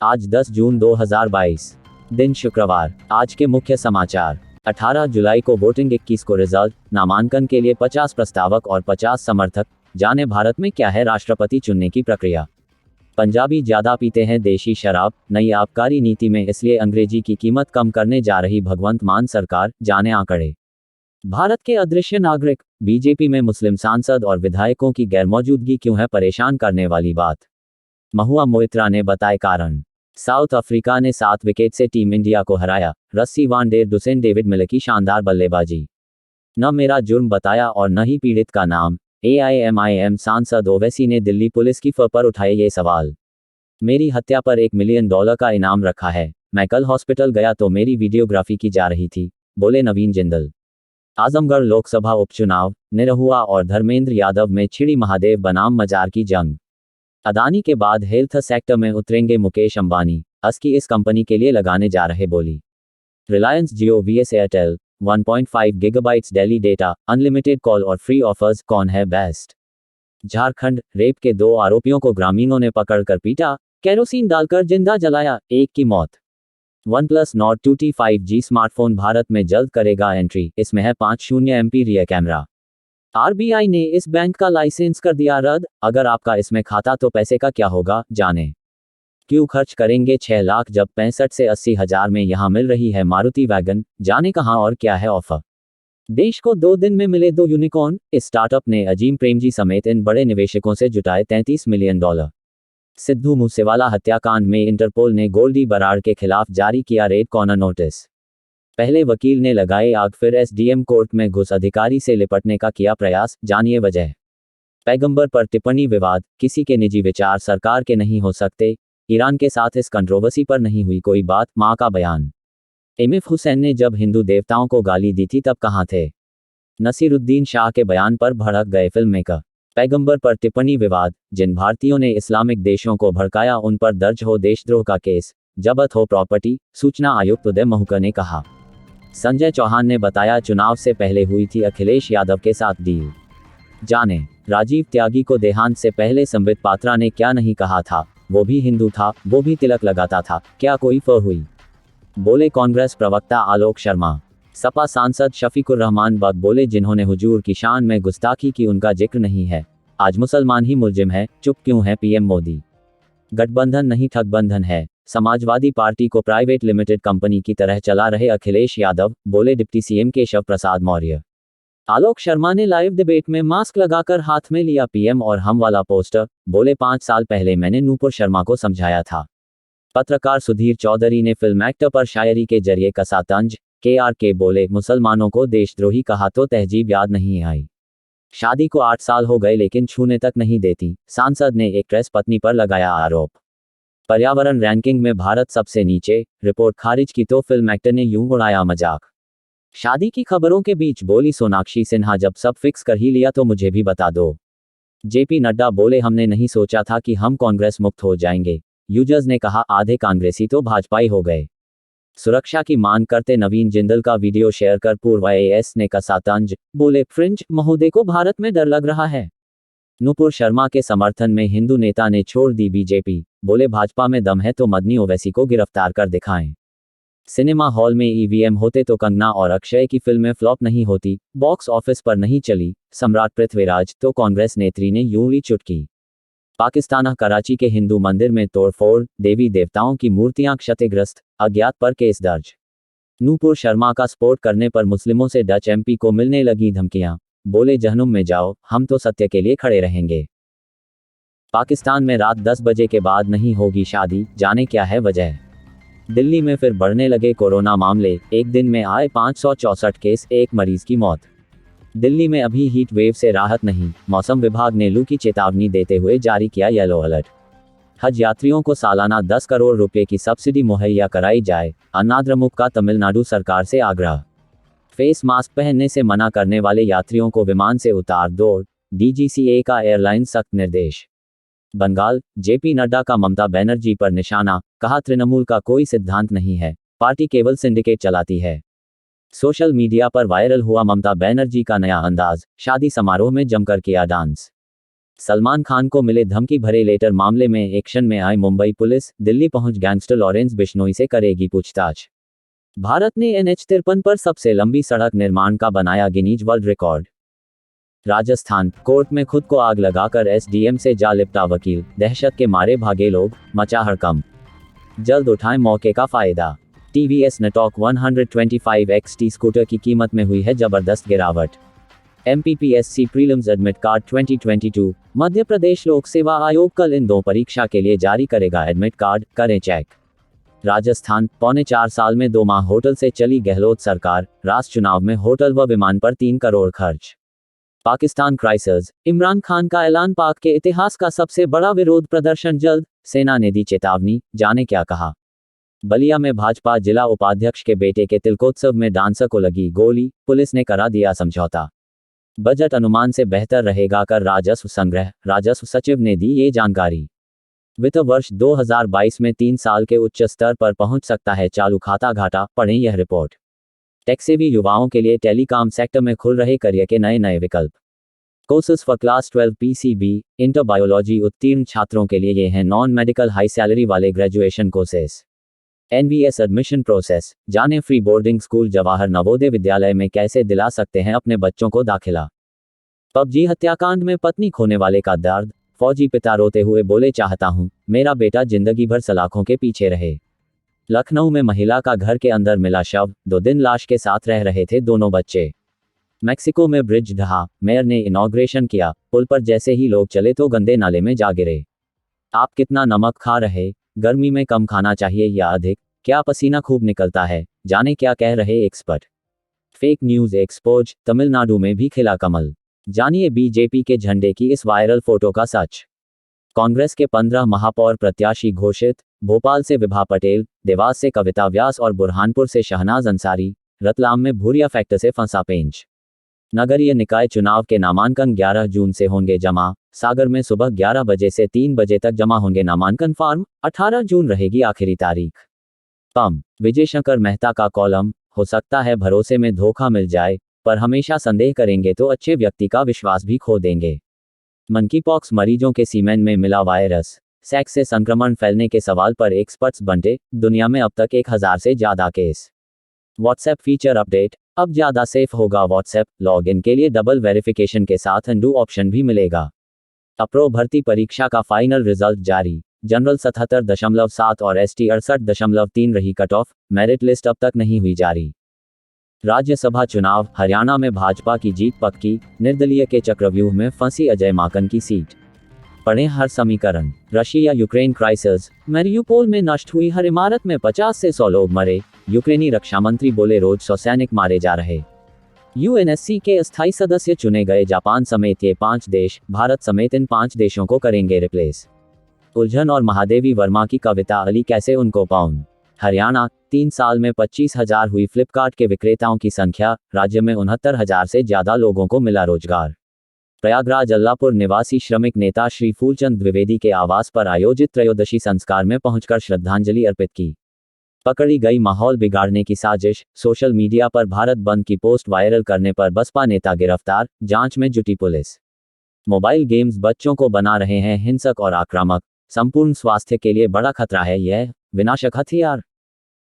आज 10 जून 2022 दिन शुक्रवार। आज के मुख्य समाचार। 18 जुलाई को वोटिंग, 21 को रिजल्ट। नामांकन के लिए 50 प्रस्तावक और 50 समर्थक। जाने भारत में क्या है राष्ट्रपति चुनने की प्रक्रिया। पंजाबी ज्यादा पीते हैं देशी शराब, नई आबकारी नीति में इसलिए अंग्रेजी की कीमत कम करने जा रही भगवंत मान सरकार। जाने आंकड़े। भारत के अदृश्य नागरिक। बीजेपी में मुस्लिम सांसद और विधायकों की गैरमौजूदगी क्यों है परेशान करने वाली बात। महुआ मोइत्रा ने बताए कारण। साउथ अफ्रीका ने 7 विकेट से टीम इंडिया को हराया। रस्सी van der Dussen David Miller की शानदार बल्लेबाजी। न मेरा जुर्म बताया और न ही पीड़ित का नाम। AIMIM सांसद ओवैसी ने दिल्ली पुलिस की फ पर उठाए ये सवाल। मेरी हत्या पर $1 मिलियन का इनाम रखा है। मैं कल हॉस्पिटल गया तो मेरी वीडियोग्राफी की जा रही थी, बोले नवीन जिंदल। आजमगढ़ लोकसभा उपचुनाव। निरहुआ और धर्मेंद्र यादव में छिड़ी महादेव बनाम मजार की जंग। अदानी के बाद हेल्थ सेक्टर में उतरेंगे मुकेश अंबानी। असकी इस कंपनी के लिए लगाने जा रहे बोली। रिलायंस जियो vs Airtel. 1.5 gigabytes daily data, unlimited call और फ्री ऑफर्स, कौन है बेस्ट। झारखंड। रेप के 2 आरोपियों को ग्रामीणों ने पकड़कर पीटा, केरोसिन डालकर जिंदा जलाया, एक की मौत। OnePlus Nord 2T 5G smartphone Bharat में जल्द करेगा एंट्री। इसमें है 50 MP रियर कैमरा। RBI ने इस बैंक का लाइसेंस कर दिया रद्द। अगर आपका इसमें खाता तो पैसे का क्या होगा, जाने। क्यों खर्च करेंगे 6 लाख जब 65 से 80 हजार में यहां मिल रही है मारुति वैगन। जाने कहां और क्या है ऑफर। देश को 2 दिन में मिले 2 यूनिकॉर्न। इस स्टार्टअप ने अजीम प्रेमजी समेत इन बड़े निवेशकों से जुटाए $33 मिलियन। सिद्धू मूसेवाला हत्याकांड में इंटरपोल ने गोल्डी बराड़ के खिलाफ जारी किया रेड कॉर्नर नोटिस। पहले वकील ने लगाई आग, फिर SDM कोर्ट में घुस अधिकारी से लिपटने का किया प्रयास। जानिए वजह। पैगंबर पर टिप्पणी विवाद। किसी के निजी विचार सरकार के नहीं हो सकते। ईरान के साथ इस कंट्रोवर्सी पर नहीं हुई कोई बात, मां का बयान। एमिफ हुसैन ने जब हिंदू देवताओं को गाली दी थी तब कहां थे। नसीरुद्दीन शाह के बयान पर भड़क गए फिल्म मेकर। पैगंबर पर टिप्पणी विवाद। जिन भारतीयों ने इस्लामिक देशों को भड़काया उन पर दर्ज हो देशद्रोह का केस, जब्त हो प्रॉपर्टी। सूचना आयुक्त उदय महूकर ने कहा। संजय चौहान ने बताया चुनाव से पहले हुई थी अखिलेश यादव के साथ डील। जाने। राजीव त्यागी को देहांत से पहले संबित पात्रा ने क्या नहीं कहा था। वो भी हिंदू था, वो भी तिलक लगाता था, क्या कोई फ हुई। बोले कांग्रेस प्रवक्ता आलोक शर्मा। सपा सांसद शफीकुर रहमान बग बोले जिन्होंने हुजूर की शान में गुस्ताखी की उनका जिक्र नहीं है। आज मुसलमान ही मुलजिम है, चुप क्यों है PM मोदी। गठबंधन नहीं ठगबंधन है। समाजवादी पार्टी को प्राइवेट लिमिटेड कंपनी की तरह चला रहे अखिलेश यादव, बोले डिप्टी CM केशव प्रसाद मौर्य। आलोक शर्मा ने लाइव डिबेट में मास्क लगाकर हाथ में लिया PM और हम वाला पोस्टर, बोले 5 साल पहले मैंने नूपुर शर्मा को समझाया था। पत्रकार सुधीर चौधरी ने फिल्म एक्टर पर शायरी के जरिए कसा तंज। KRK बोले मुसलमानों को देशद्रोही कहा तो तहजीब याद नहीं आई। शादी को 8 साल हो गए लेकिन छूने तक नहीं देती, सांसद ने एक्ट्रेस पत्नी पर लगाया आरोप। पर्यावरण रैंकिंग में भारत सबसे नीचे, रिपोर्ट खारिज की तो फिल्म एक्टर ने यूं उड़ाया मजाक। शादी की खबरों के बीच बोली सोनाक्षी सिन्हा जब सब फिक्स कर ही लिया तो मुझे भी बता दो। JP नड्डा बोले हमने नहीं सोचा था कि हम कांग्रेस मुक्त हो जाएंगे। यूजर्स ने कहा आधे कांग्रेसी तो भाजपाई हो गए। सुरक्षा की मांग करते नवीन जिंदल का वीडियो शेयर कर पूर्व IAS ने कसा तंज, बोले फ्रिंज महोदय को भारत में डर लग रहा है। नूपुर शर्मा के समर्थन में हिंदू नेता ने छोड़ दी BJP, बोले भाजपा में दम है तो मदनी ओवैसी को गिरफ्तार कर दिखाएं। सिनेमा हॉल में EVM होते तो कंगना और अक्षय की फिल्में फ्लॉप नहीं होती, बॉक्स ऑफिस पर नहीं चली, सम्राट पृथ्वीराज, तो कांग्रेस नेत्री ने यूं ली चुटकी। पाकिस्तान कराची के हिंदू मंदिर में तोड़फोड़, देवी देवताओं की मूर्तियां क्षतिग्रस्त, अज्ञात पर केस दर्ज। नूपुर शर्मा का सपोर्ट करने पर मुस्लिमों से डच MP को मिलने लगी धमकियां, बोले जहन्नुम में जाओ, हम तो सत्य के लिए खड़े रहेंगे। पाकिस्तान में रात 10 बजे के बाद नहीं होगी शादी, जाने क्या है वजह। दिल्ली में फिर बढ़ने लगे कोरोना मामले, एक दिन में आए 564 केस, एक मरीज की मौत। दिल्ली में अभी हीट वेव से राहत नहीं, मौसम विभाग ने लू की चेतावनी देते हुए जारी किया येलो अलर्ट। हज यात्रियों को सालाना 10 करोड़ रुपए की सब्सिडी मुहैया कराई जाए, अन्नाद्रमुक का तमिलनाडु सरकार से आग्रह। फेस मास्क पहनने से मना करने वाले यात्रियों को विमान से उतार दो, DGCA का एयरलाइन सख्त निर्देश। बंगाल। JP नड्डा का ममता बनर्जी पर निशाना, कहा तृणमूल का कोई सिद्धांत नहीं है, पार्टी केवल सिंडिकेट चलाती है। सोशल मीडिया पर वायरल हुआ ममता बनर्जी का नया अंदाज, शादी समारोह में जमकर किया डांस। सलमान खान को मिले धमकी भरे लेटर मामले में एक्शन में आई मुंबई पुलिस, दिल्ली पहुंच गैंगस्टर लॉरेंस बिश्नोई से करेगी पूछताछ। भारत ने NH-53 पर सबसे लंबी सड़क निर्माण का बनाया Guinness world record. Rajasthan court में खुद को आग लगाकर SDM से जा लिपटा वकील, दहशत के मारे भागे लोग, मचा हड़कंप। जल्द उठाएं मौके का फायदा। TVS Ntorq 125 XT स्कूटर की कीमत में हुई है जबरदस्त गिरावट। MPPSC prelims admit card 2022। Madhya Pradesh लोक सेवा आयोग कल इन 2 परीक्षा के लिए जारी करेगा एडमिट कार्ड, करें चेक। राजस्थान 4.25 साल में 2 माह होटल से चली गहलोत सरकार, राष्ट्र चुनाव में होटल व विमान पर 3 करोड़ खर्च। पाकिस्तान क्राइसिस, इमरान खान का ऐलान, पाक के इतिहास का सबसे बड़ा विरोध प्रदर्शन जल्द, सेना ने दी चेतावनी, जाने क्या कहा। बलिया में भाजपा जिला उपाध्यक्ष के बेटे के तिलकोत्सव में डांसर को लगी गोली, पुलिस ने करा दिया समझौता। बजट अनुमान से बेहतर रहेगा कर राजस्व संग्रह, राजस्व सचिव ने दी ये जानकारी। वित्त वर्ष 2022 में 3 साल के उच्च स्तर पर पहुंच सकता है चालू खाता घाटा, पढ़ें यह रिपोर्ट। टेक्सेवी युवाओं के लिए टेलीकॉम सेक्टर में खुल रहे करियर के नए नए विकल्प। Courses for class 12 PCB inter biology उत्तीर्ण छात्रों के लिए ये हैं नॉन मेडिकल हाई सैलरी वाले graduation courses. NVS admission process, जानें free boarding school Jawahar Navodaya Vidyalaya में कैसे दिला सकते हैं अपने बच्चों को दाखिला। PUBG हत्याकांड में पत्नी खोने वाले का दर्द, फौजी पिता रोते हुए बोले चाहता हूं मेरा बेटा जिंदगी भर सलाखों के पीछे रहे। लखनऊ में महिला का घर के अंदर मिला शव, 2 दिन लाश के साथ रह रहे थे दोनों बच्चे। मैक्सिको में ब्रिज ढहा, मेयर ने इनॉग्रेशन किया, पुल पर जैसे ही लोग चले तो गंदे नाले में जा गिरे। आप कितना नमक खा रहे, गर्मी में कम खाना चाहिए या अधिक, क्या पसीना खूब निकलता है, जाने क्या कह रहे expert. Fake news expose, Tamil Nadu में भी खिला कमल, जानिए बीजेपी के झंडे की इस वायरल फोटो का सच। कांग्रेस के 15 महापौर प्रत्याशी घोषित, भोपाल से विभा पटेल, देवास से कविता व्यास और बुरहानपुर से शहनाज अंसारी, रतलाम में भूरिया फैक्टर से फंसा पेंच। नगरीय निकाय चुनाव के नामांकन 11 जून से होंगे जमा, सागर में सुबह 11 बजे से 3 बजे तक जमा होंगे नामांकन फॉर्म, 18 जून रहेगी आखिरी तारीख। पम, विजय शंकर मेहता का कॉलम, हो सकता है भरोसे में धोखा मिल जाए, पर हमेशा संदेह करेंगे तो अच्छे व्यक्ति का विश्वास भी खो देंगे। मंकीपॉक्स मरीजों के सीमेन में मिला वायरस, सेक्स से संक्रमण फैलने के सवाल पर एक्सपर्ट्स बंटे, दुनिया में अब तक 1000 से ज्यादा केस। व्हाट्सएप फीचर अपडेट, अब ज्यादा सेफ होगा व्हाट्सएप, लॉगिन के लिए डबल वेरिफिकेशन के साथ अनडू ऑप्शन भी मिलेगा। अप्रो भर्ती परीक्षा का फाइनल रिजल्ट जारी, जनरल 77.7 और ST 68.3 रही कट ऑफ, मेरिट लिस्ट अब तक नहीं हुई जारी। राज्यसभा चुनाव, हरियाणा में भाजपा की जीत पक्की, निर्दलीय के चक्रव्यूह में फंसी अजय माकन की सीट। पढ़ें हर समीकरण। रशिया यूक्रेन क्राइसिस, मैरियुपोल में नष्ट हुई हर इमारत में 50 से 100 लोग मरे, यूक्रेनी रक्षा मंत्री बोले रोज 100 सैनिक मारे जा रहे। UNSC के अस्थायी सदस्य चुने गए जापान समेत ये 5 देश, भारत समेत इन 5 देशों को करेंगे रिप्लेस। उलझन और महादेवी वर्मा की कविता अली कैसे उनको पाऊं। हरियाणा, 3 साल में 25,000 हुई फ्लिपकार्ट के विक्रेताओं की संख्या, राज्य में 69,000 से ज्यादा लोगों को मिला रोजगार। प्रयागराज अल्लापुर निवासी श्रमिक नेता श्री फूलचंद द्विवेदी के आवास पर आयोजित त्रयोदशी संस्कार में पहुंचकर श्रद्धांजलि अर्पित की। पकड़ी गई माहौल बिगाड़ने की साजिश, सोशल मीडिया पर भारत बंद की पोस्ट वायरल करने पर बसपा नेता गिरफ्तार, जांच में जुटी पुलिस। मोबाइल गेम्स बच्चों को बना रहे हैं हिंसक और आक्रामक, संपूर्ण स्वास्थ्य के लिए बड़ा खतरा है यह विनाशक हथियार।